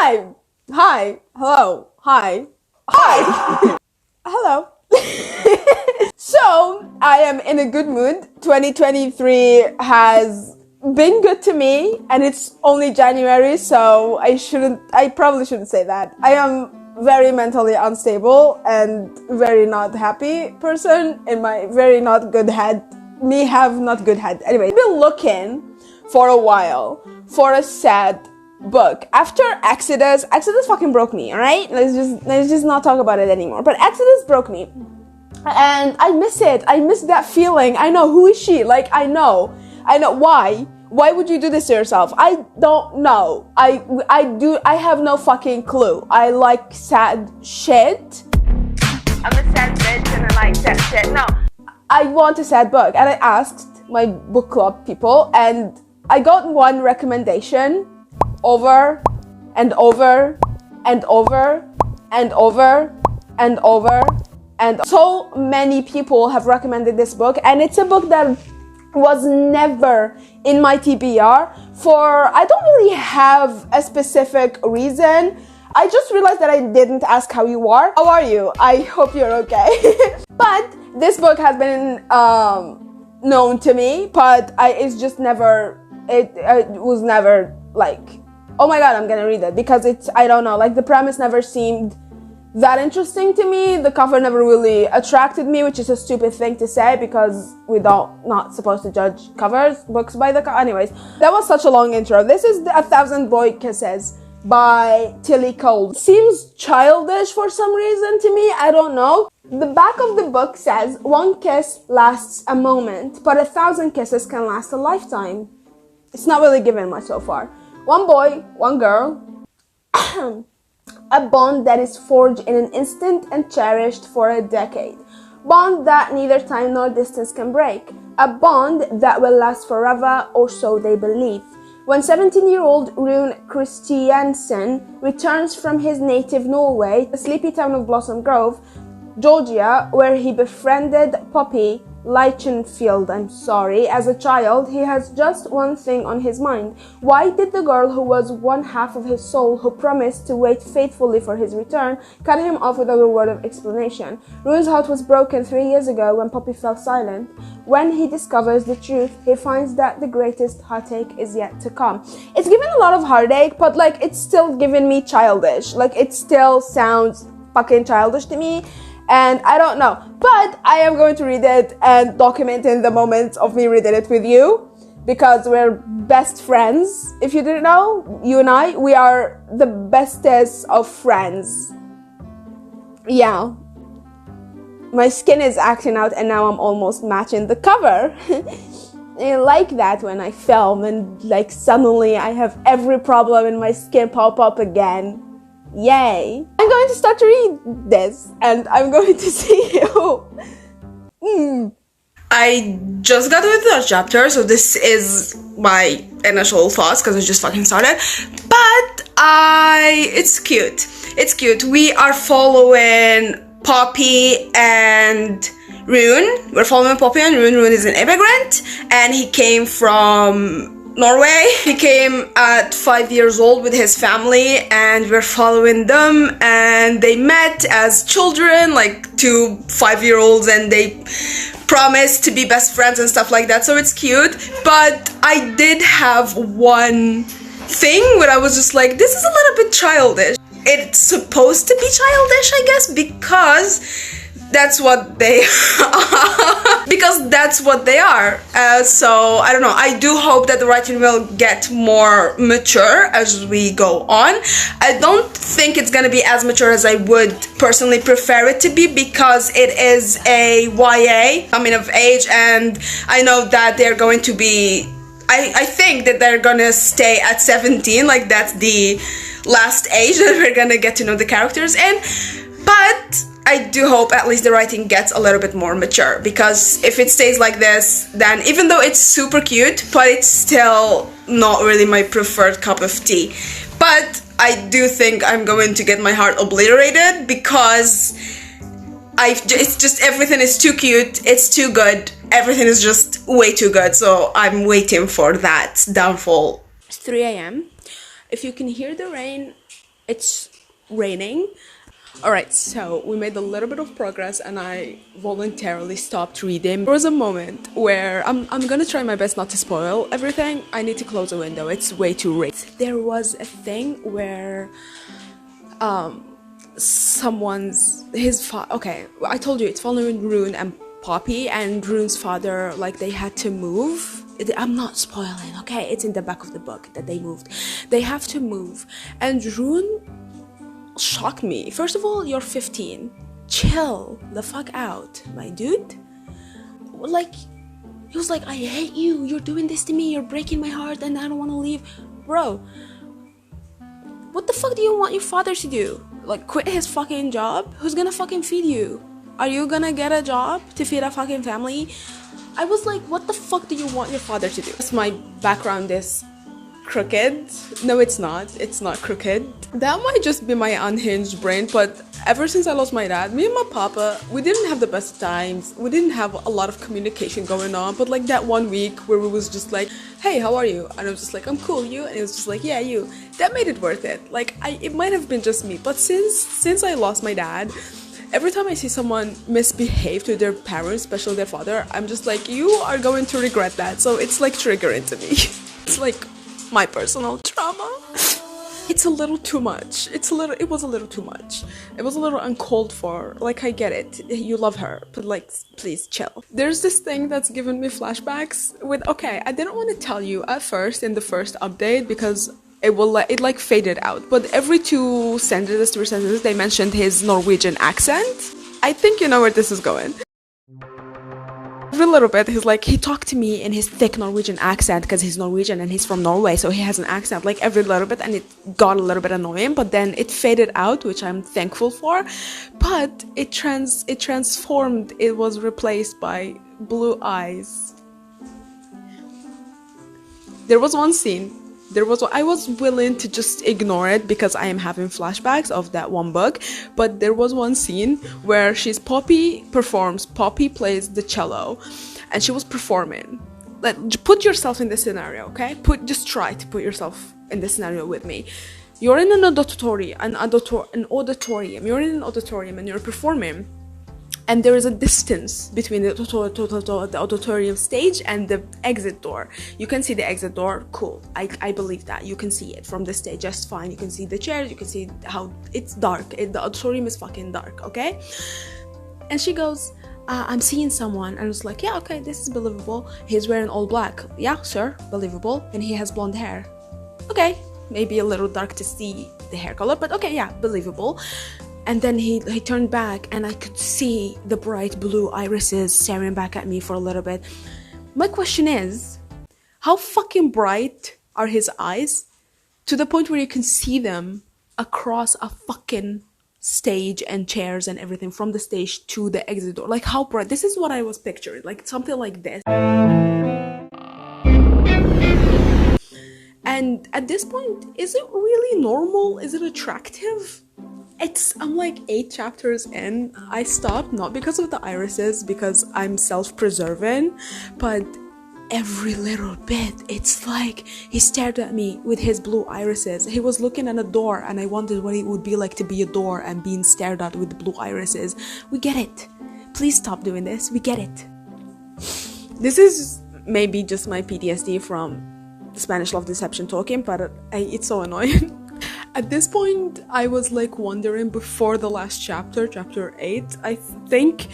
Hi. Hi. Hello. Hi. Hi. Hello. So, I am in a good mood. 2023 has been good to me, and it's only January, so I probably shouldn't say that. I am very mentally unstable and very not happy person in my very not good head. Me have not good head. Anyway, I've been looking for a while for a sad book. After Exodus fucking broke me, alright? Let's just not talk about it anymore. But Exodus broke me. And I miss it. I miss that feeling. I know, who is she? Like, I know. Why? Why would you do this to yourself? I don't know. I have no fucking clue. I like sad shit. I'm a sad bitch and I like sad shit. No. I want a sad book. And I asked my book club people and I got one recommendation over and over and over and over and over. And so many people have recommended this book, and it's a book that was never in my TBR for, I don't really have a specific reason. I just realized that I didn't ask how you are. How are you? I hope you're okay. But this book has been known to me, but it was never like, oh my god, I'm gonna read it, because I don't know, like the premise never seemed that interesting to me. The cover never really attracted me, which is a stupid thing to say because we not supposed to judge books by the cover. Anyways, that was such a long intro. This is A Thousand Boy Kisses by Tilly Cole. Seems childish for some reason to me, I don't know. The back of the book says, one kiss lasts a moment, but 1,000 kisses can last a lifetime. It's not really given much so far. One boy, one girl, a bond that is forged in an instant and cherished for a decade. Bond that neither time nor distance can break. A bond that will last forever, or so they believe. When 17-year-old Rune Christiansen returns from his native Norway, the sleepy town of Blossom Grove, Georgia, where he befriended Poppy Leichenfield, as a child, he has just one thing on his mind. Why did the girl who was one half of his soul, who promised to wait faithfully for his return, cut him off without a word of explanation? Rune's heart was broken 3 years ago when Poppy fell silent. When he discovers the truth, he finds that the greatest heartache is yet to come. It's given a lot of heartache, but like it's still giving me childish. Like it still sounds fucking childish to me. And I don't know, but I am going to read it and document in the moment of me reading it with you, because we're best friends. If you didn't know, you and I, we are the bestest of friends. Yeah. My skin is acting out and now I'm almost matching the cover. I like that when I film and like suddenly I have every problem in my skin pop up again. Yay. I'm going to start to read this and I'm going to see you. I just got with the chapter, so this is my initial thoughts because I just fucking started. But it's cute. It's cute. We are following Poppy and Rune. We're following Poppy and Rune. Rune is an immigrant and he came from Norway. He came at 5 years old with his family and we're following them, and they met as children, like 2 5-year-olds, and they promised to be best friends and stuff like that, so it's cute. But I did have one thing where I was just like, this is a little bit childish. It's supposed to be childish, I guess, because that's what they are. Because that's what they are. So I don't know. I do hope that the writing will get more mature as we go on. I don't think it's gonna be as mature as I would personally prefer it to be, because it is a YA, coming of age, and I know that they're going to be, I think that they're gonna stay at 17, like that's the last age that we're gonna get to know the characters in. But I do hope at least the writing gets a little bit more mature, because if it stays like this, then even though it's super cute, but it's still not really my preferred cup of tea. But I do think I'm going to get my heart obliterated, because it's just, everything is too cute, it's too good, everything is just way too good, so I'm waiting for that downfall. It's 3 a.m. If you can hear the rain, It's raining. Alright, so we made a little bit of progress and I voluntarily stopped reading. There was a moment where I'm gonna try my best not to spoil everything. I need to close the window, it's way too late. There was a thing where okay, I told you it's following Rune and Poppy, and Rune's father, like, they had to move. I'm not spoiling, okay? It's in the back of the book that they moved. They have to move, and Rune shocked me. First of all, you're 15. Chill the fuck out, my dude. Like, he was like, I hate you. You're doing this to me. You're breaking my heart, and I don't want to leave. Bro, what the fuck do you want your father to do? Like, quit his fucking job? Who's gonna fucking feed you? Are you gonna get a job to feed a fucking family? I was like, what the fuck do you want your father to do? My background is crooked. No, it's not. It's not crooked. That might just be my unhinged brain, but ever since I lost my dad, me and my papa, we didn't have the best times. We didn't have a lot of communication going on, but like that one week where we was just like, hey, how are you? And I was just like, I'm cool, you? And it was just like, yeah, you. That made it worth it. Like, it might have been just me, but since I lost my dad, every time I see someone misbehave to their parents, especially their father, I'm just like, you are going to regret that. So it's like triggering to me. It's like my personal trauma. It's a little too much. It was a little too much. It was a little uncalled for. Like, I get it. You love her, but like, please chill. There's this thing that's given me flashbacks with, okay, I didn't want to tell you at first in the first update because it like faded out, but every 3 sentences they mentioned his Norwegian accent. I think you know where this is going. Every little bit he talked to me in his thick Norwegian accent because he's Norwegian and he's from Norway, so he has an accent, like every little bit, and it got a little bit annoying, but then it faded out, which I'm thankful for. But it transformed. It was replaced by blue eyes. There was one scene. I was willing to just ignore it because I am having flashbacks of that one book, but there was one scene where Poppy plays the cello, and she was performing. Like, put yourself in this scenario, okay? Just try to put yourself in this scenario with me. You're in an auditorium. You're in an auditorium and you're performing. And there is a distance between the auditorium stage and the exit door. You can see the exit door, cool. I believe that. You can see it from the stage just fine. You can see the chairs, you can see how it's dark. The auditorium is fucking dark, okay? And she goes, I'm seeing someone. And I was like, yeah, okay, this is believable. He's wearing all black. Yeah, sure, believable. And he has blonde hair. Okay, maybe a little dark to see the hair color, but okay, yeah, believable. And then he turned back and I could see the bright blue irises staring back at me for a little bit. My question is, how fucking bright are his eyes to the point where you can see them across a fucking stage and chairs and everything from the stage to the exit door? Like, how bright? This is what I was picturing, like something like this. And at this point, is it really normal? Is it attractive? I'm like 8 chapters in. I stopped, not because of the irises, because I'm self-preserving, but every little bit, it's like he stared at me with his blue irises. He was looking at a door, and I wondered what it would be like to be a door and being stared at with blue irises. We get it. Please stop doing this. We get it. This is maybe just my PTSD from Spanish Love Deception talking, but it's so annoying. At this point, I was like wondering before the last chapter 8, I think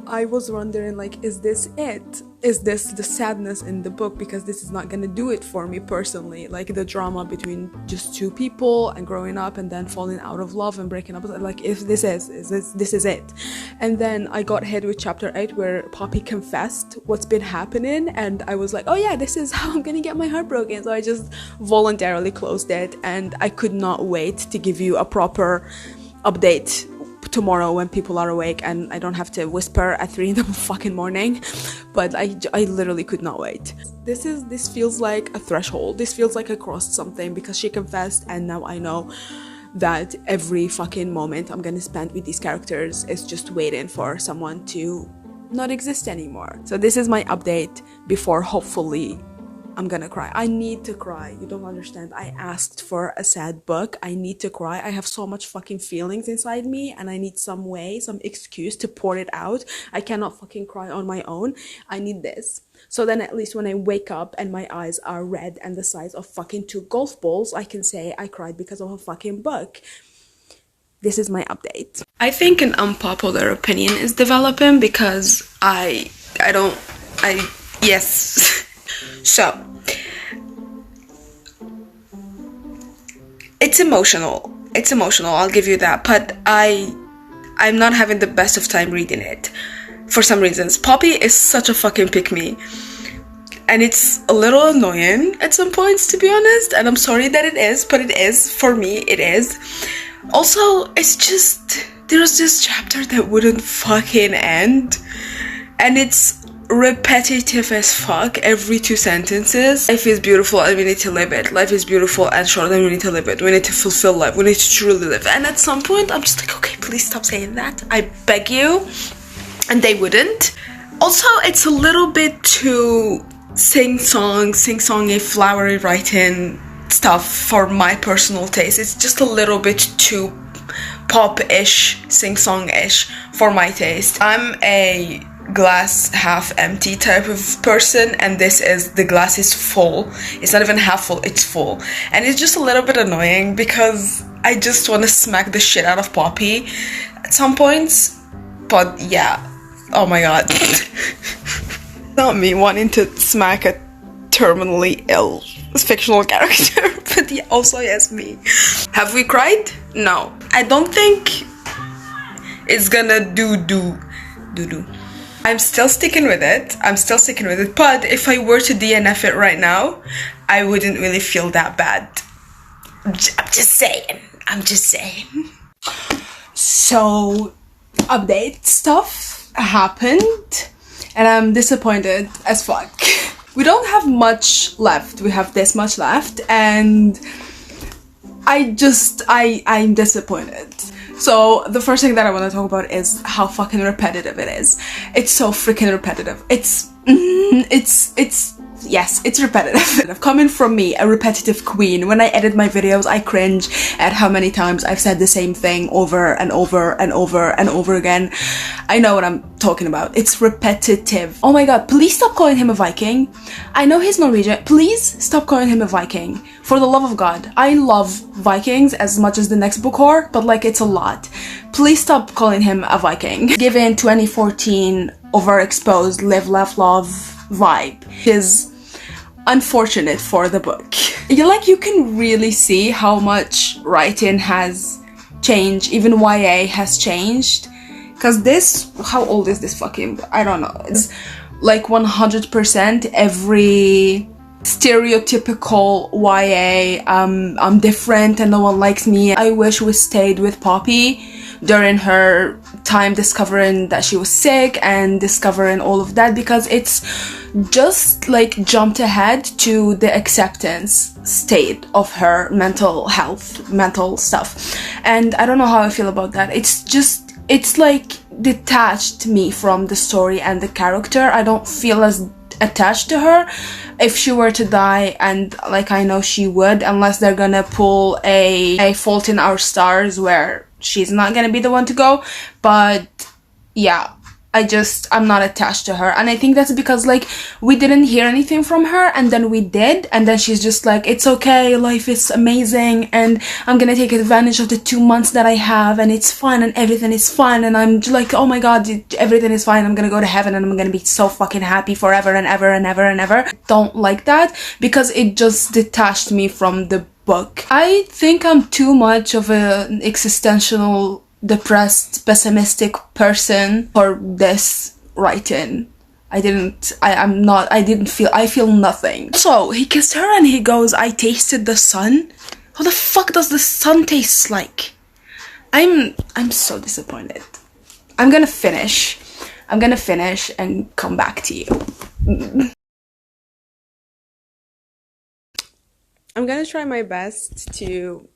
I was wondering, like, is this it? Is this the sadness in the book? Because this is not gonna do it for me personally. Like, the drama between just 2 people and growing up and then falling out of love and breaking up. Like, if this is it. And then I got hit with chapter 8 where Poppy confessed what's been happening, and I was like, oh yeah, this is how I'm gonna get my heart broken. So I just voluntarily closed it, and I could not wait to give you a proper update tomorrow when people are awake and I don't have to whisper at 3 in the fucking morning. But I literally could not wait. This feels like a threshold. This feels like I crossed something because she confessed, and now I know that every fucking moment I'm gonna spend with these characters is just waiting for someone to not exist anymore. So this is my update before hopefully I'm gonna cry. I need to cry. You don't understand. I asked for a sad book. I need to cry. I have so much fucking feelings inside me and I need some way, some excuse to pour it out. I cannot fucking cry on my own. I need this. So then at least when I wake up and my eyes are red and the size of fucking 2 golf balls, I can say I cried because of a fucking book. This is my update. I think an unpopular opinion is developing because yes. So, it's emotional, I'll give you that, but I'm not having the best of time reading it, for some reasons. Poppy is such a fucking pick-me, and it's a little annoying at some points, to be honest, and I'm sorry that it is, but it is, for me, it is. Also, it's just, there's this chapter that wouldn't fucking end, and it's repetitive as fuck every 2 sentences. Life is beautiful and we need to live it. Life is beautiful and short and we need to live it. We need to fulfill life. We need to truly live. And at some point I'm just like, okay, please stop saying that. I beg you. And they wouldn't. Also, it's a little bit too sing-songy, flowery writing stuff for my personal taste. It's just a little bit too pop-ish, sing-song-ish for my taste. I'm a glass half empty type of person, and this is, the glass is full. It's not even half full, it's full. And it's just a little bit annoying because I just want to smack the shit out of Poppy at some points. But yeah, oh my god. Not me wanting to smack a terminally ill fictional character, but yeah, also yes, me. Have we cried? No. I don't think it's gonna do. I'm still sticking with it, but if I were to DNF it right now, I wouldn't really feel that bad. I'm just saying. So, update stuff happened, and I'm disappointed as fuck. We don't have much left, we have this much left, and I'm disappointed. So the first thing that I want to talk about is how fucking repetitive it is. It's so freaking repetitive. It's repetitive. Coming from me, a repetitive queen, when I edit my videos, I cringe at how many times I've said the same thing over and over and over and over again. I know what I'm talking about. It's repetitive. Oh my god, please stop calling him a Viking. I know he's Norwegian. Please stop calling him a Viking. For the love of God. I love Vikings as much as the next book whore, but like, it's a lot. Please stop calling him a Viking. Given 2014 overexposed live, laugh, love vibe is unfortunate for the book. You can really see how much writing has changed, even YA has changed. Cause this, how old is this fucking, I don't know, it's like 100% every stereotypical YA, I'm different and no one likes me. I wish we stayed with Poppy during her time discovering that she was sick and discovering all of that, because it's just like jumped ahead to the acceptance state of her mental health, mental stuff. And I don't know how I feel about that. It's like detached me from the story and the character. I don't feel as attached to her. If she were to die, and like I know she would, unless they're gonna pull a Fault in Our Stars where she's not gonna be the one to go. But yeah, I'm not attached to her, and I think that's because like we didn't hear anything from her, and then we did, and then she's just like, it's okay, life is amazing, and I'm gonna take advantage of the 2 months that I have, and it's fun, and everything is fun, and I'm just like, oh my god, everything is fine, I'm gonna go to heaven, and I'm gonna be so fucking happy forever and ever and ever and ever. Don't like that, because it just detached me from the book. I think I'm too much of an existential, depressed, pessimistic person for this writing. I feel nothing. So he kissed her and he goes, I tasted the sun. How the fuck does the sun taste like? I'm so disappointed. I'm gonna finish and come back to you. I'm gonna try my best to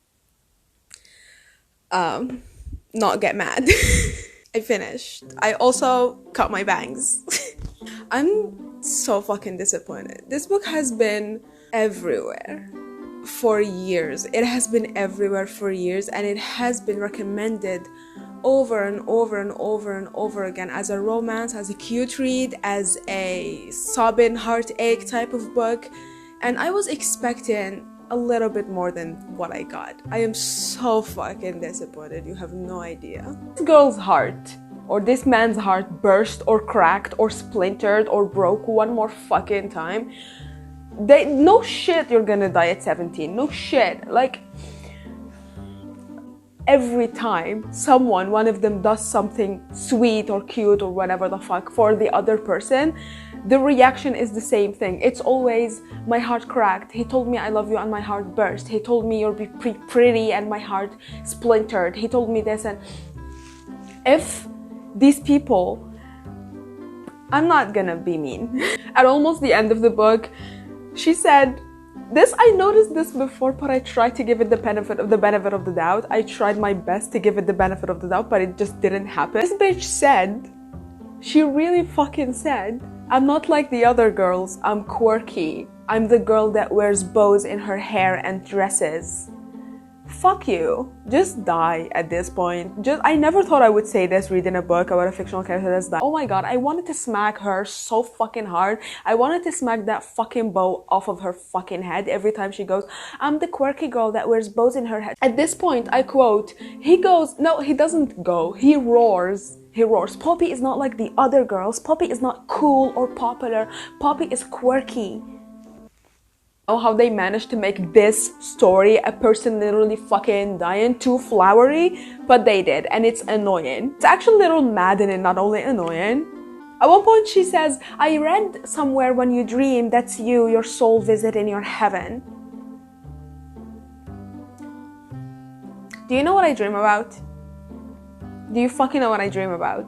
not get mad. I finished. I also cut my bangs. I'm so fucking disappointed. This book has been everywhere for years. It has been everywhere for years, and it has been recommended over and over and over and over again as a romance, as a cute read, as a sobbing heartache type of book, and I was expecting a little bit more than what I got. I am so fucking disappointed, you have no idea. This girl's heart, or this man's heart, burst or cracked or splintered or broke one more fucking time. No shit you're gonna die at 17, no shit. Like, every time one of them does something sweet or cute or whatever the fuck for the other person, the reaction is the same thing. It's always, my heart cracked, he told me I love you and my heart burst, he told me you're pretty and my heart splintered, he told me this. And if these people, I'm not gonna be mean. At almost the end of the book, she said, I noticed this before, but I tried to give it the benefit of the doubt. I tried my best to give it the benefit of the doubt, but it just didn't happen. This bitch said, she really fucking said, I'm not like the other girls, I'm quirky. I'm the girl that wears bows in her hair and dresses. Fuck you. Just die at this point. I never thought I would say this reading a book about a fictional character that's died. Oh my god, I wanted to smack her so fucking hard. I wanted to smack that fucking bow off of her fucking head every time she goes, I'm the quirky girl that wears bows in her head. At this point, I quote, he goes, no, he doesn't go, he roars. He roars. Poppy is not like the other girls. Poppy is not cool or popular. Poppy is quirky. Know how they managed to make this story, a person literally fucking dying, too flowery, but they did, and it's annoying. It's actually a little maddening, not only annoying. At one point she says, I read somewhere when you dream, that's you, your soul visit in your heaven. Do you know what I dream about? Do you fucking know what I dream about?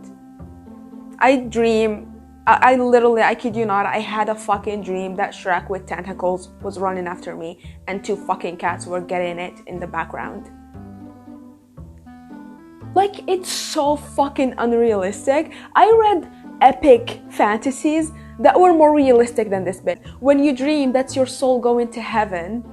I literally, I kid you not, I had a fucking dream that Shrek with tentacles was running after me and two fucking cats were getting it in the background. Like, it's so fucking unrealistic. I read epic fantasies that were more realistic than this bit. When you dream, that's your soul going to heaven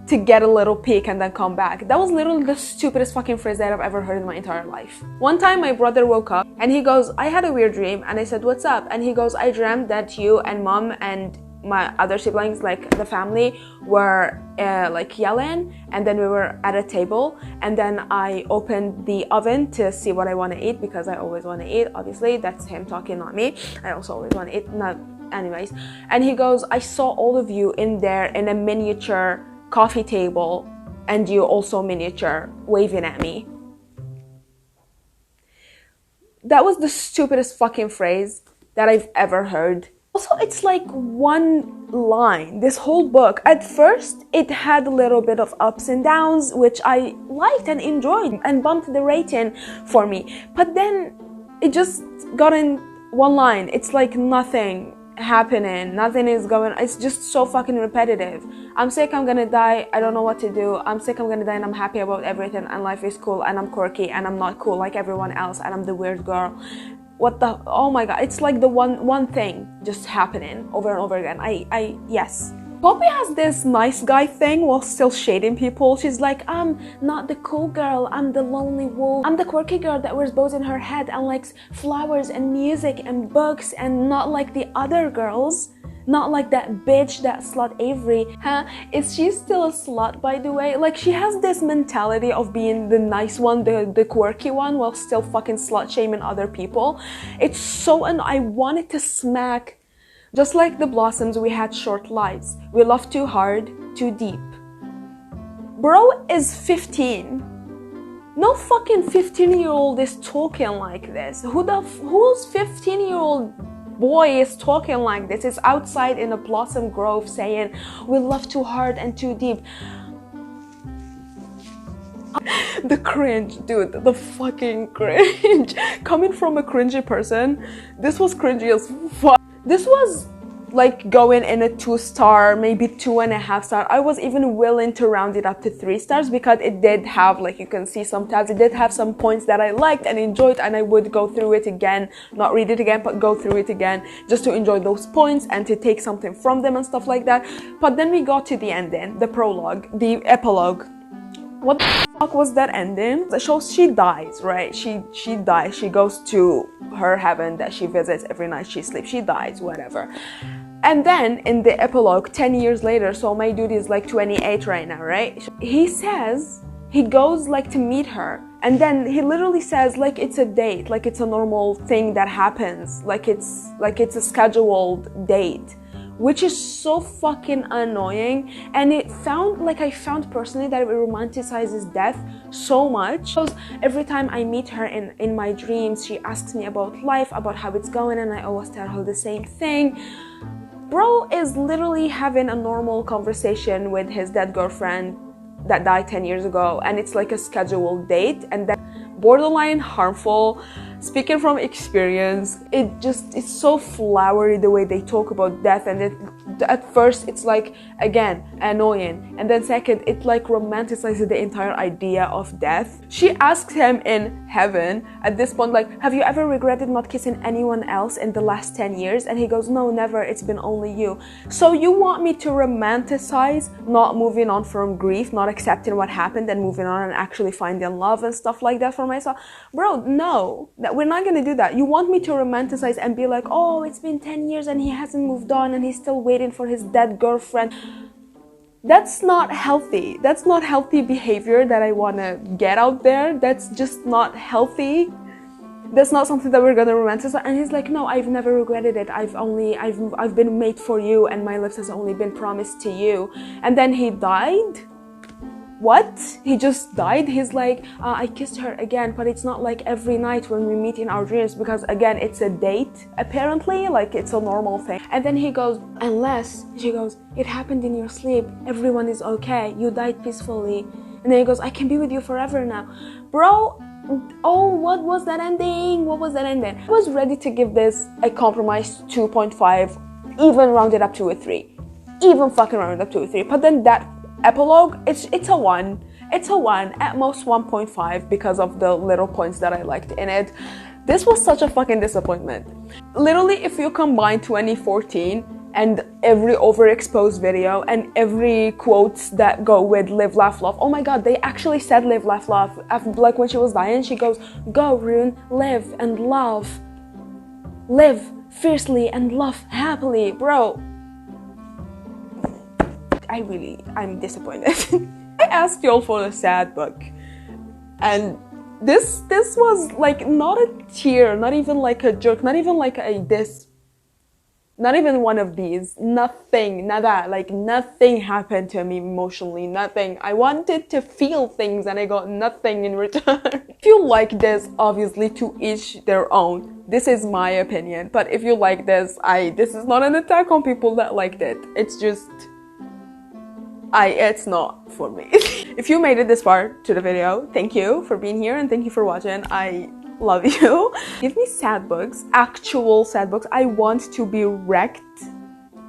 to get a little peek and then come back. That was literally the stupidest fucking phrase that I've ever heard in my entire life. One time my brother woke up and he goes, I had a weird dream, and I said, what's up? And he goes, I dreamt that you and mom and my other siblings, like the family, were like yelling, and then we were at a table, and then I opened the oven to see what I want to eat, because I always want to eat, obviously. That's him talking, not me. I also always want to eat, not anyways. And he goes, I saw all of you in there in a miniature coffee table, and you also miniature, waving at me. That was the stupidest fucking phrase that I've ever heard. Also, it's like one line. This whole book, at first, it had a little bit of ups and downs, which I liked and enjoyed and bumped the rating for me. But then it just got in one line. It's like nothing happening, nothing is going, it's just so fucking repetitive. I'm sick, I'm gonna die, I don't know what to do. I'm sick, I'm gonna die, and I'm happy about everything, and life is cool, and I'm quirky, and I'm not cool like everyone else, and I'm the weird girl. What the, oh my god, it's like the one thing just happening over and over again. Yes. Poppy has this nice guy thing while still shading people. She's like, I'm not the cool girl, I'm the lonely wolf. I'm the quirky girl that wears bows in her head and likes flowers and music and books, and not like the other girls. Not like that bitch, that slut Avery. Huh? Is she still a slut, by the way? Like, she has this mentality of being the nice one, the quirky one, while still fucking slut-shaming other people. It's so I wanted to smack. Just like the Blossoms, we had short lives. We loved too hard, too deep. Bro is 15. No fucking 15-year-old is talking like this. Whose 15-year-old boy is talking like this? Is outside in a blossom grove saying, we love too hard and too deep. The cringe, dude, the fucking cringe. Coming from a cringy person, this was cringy as fuck. This was like going in a 2-star, maybe 2.5-star. I was even willing to round it up to 3 stars because it did have, like you can see sometimes, it did have some points that I liked and enjoyed, and I would go through it again, not read it again, but go through it again just to enjoy those points and to take something from them and stuff like that. But then we got to the ending, the prologue, the epilogue. What the fuck was that ending? So she dies, right? She dies. She goes to her heaven that she visits every night she sleeps. She dies, whatever. And then in the epilogue, 10 years later, so my dude is like 28 right now, right? He says he goes like to meet her, and then he literally says like it's a date, like it's a normal thing that happens, like it's a scheduled date, which is so fucking annoying. And I found personally that it romanticizes death so much. Because every time I meet her in my dreams, she asks me about life, about how it's going, and I always tell her the same thing. Bro is literally having a normal conversation with his dead girlfriend that died 10 years ago, and it's like a scheduled date, and then borderline harmful. Speaking from experience, it's so flowery the way they talk about death, and at first it's like, again, annoying, and then second, it like romanticizes the entire idea of death. She asks him in heaven at this point, like, have you ever regretted not kissing anyone else in the last 10 years? And he goes, no, never, it's been only you. So you want me to romanticize not moving on from grief, not accepting what happened and moving on and actually finding love and stuff like that for myself? Bro, no, we're not gonna do that. You want me to romanticize and be like, oh, it's been 10 years and he hasn't moved on and he's still waiting for his dead girlfriend. That's not healthy. That's not healthy behavior that I want to get out there. That's just not healthy. That's not something that we're gonna romanticize. And he's like, no, I've never regretted it. I've been made for you, and my lips has only been promised to you. And then he died. What? He just died? He's like, I kissed her again, but it's not like every night when we meet in our dreams, because again, it's a date, apparently, like it's a normal thing. And then he goes, unless, she goes, it happened in your sleep, everyone is okay, you died peacefully. And then he goes, I can be with you forever now. Bro, oh, what was that ending? What was that ending? I was ready to give this a compromise 2.5, even rounded up to a 3. Even fucking rounded up to a 3. But then that epilogue, it's a 1. It's a 1, at most 1.5, because of the little points that I liked in it. This was such a fucking disappointment. Literally, if you combine 2014 and every overexposed video and every quotes that go with live, laugh, love. Oh my god, they actually said live, laugh, love. Like when she was dying, she goes, go Rune, live and love. Live fiercely and love happily. Bro, I'm disappointed. I asked y'all for a sad book, and this was like not a tear, not even like a jerk, not even like not even one of these. Nothing, nada, like nothing happened to me emotionally, nothing. I wanted to feel things and I got nothing in return. If you like this, obviously to each their own. This is my opinion, but if you like this, this is not an attack on people that liked it. It's just, it's not for me. If you made it this far to the video, thank you for being here and thank you for watching. I love you. Give me sad books, actual sad books. I want to be wrecked.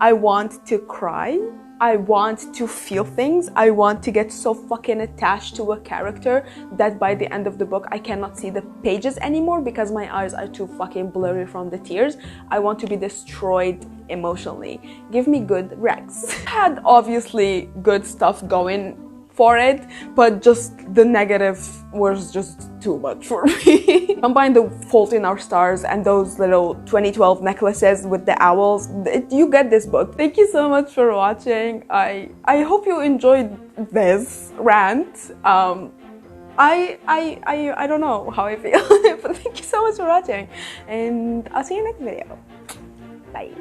I want to cry. I want to feel things. I want to get so fucking attached to a character that by the end of the book I cannot see the pages anymore because my eyes are too fucking blurry from the tears. I want to be destroyed emotionally. Give me good wrecks. Had obviously good stuff going for it, but just the negative was just too much for me. Combine The Fault in Our Stars and those little 2012 necklaces with the owls, you get this book. Thank you so much for watching. I hope you enjoyed this rant. I don't know how I feel, but thank you so much for watching, and I'll see you next video. Bye.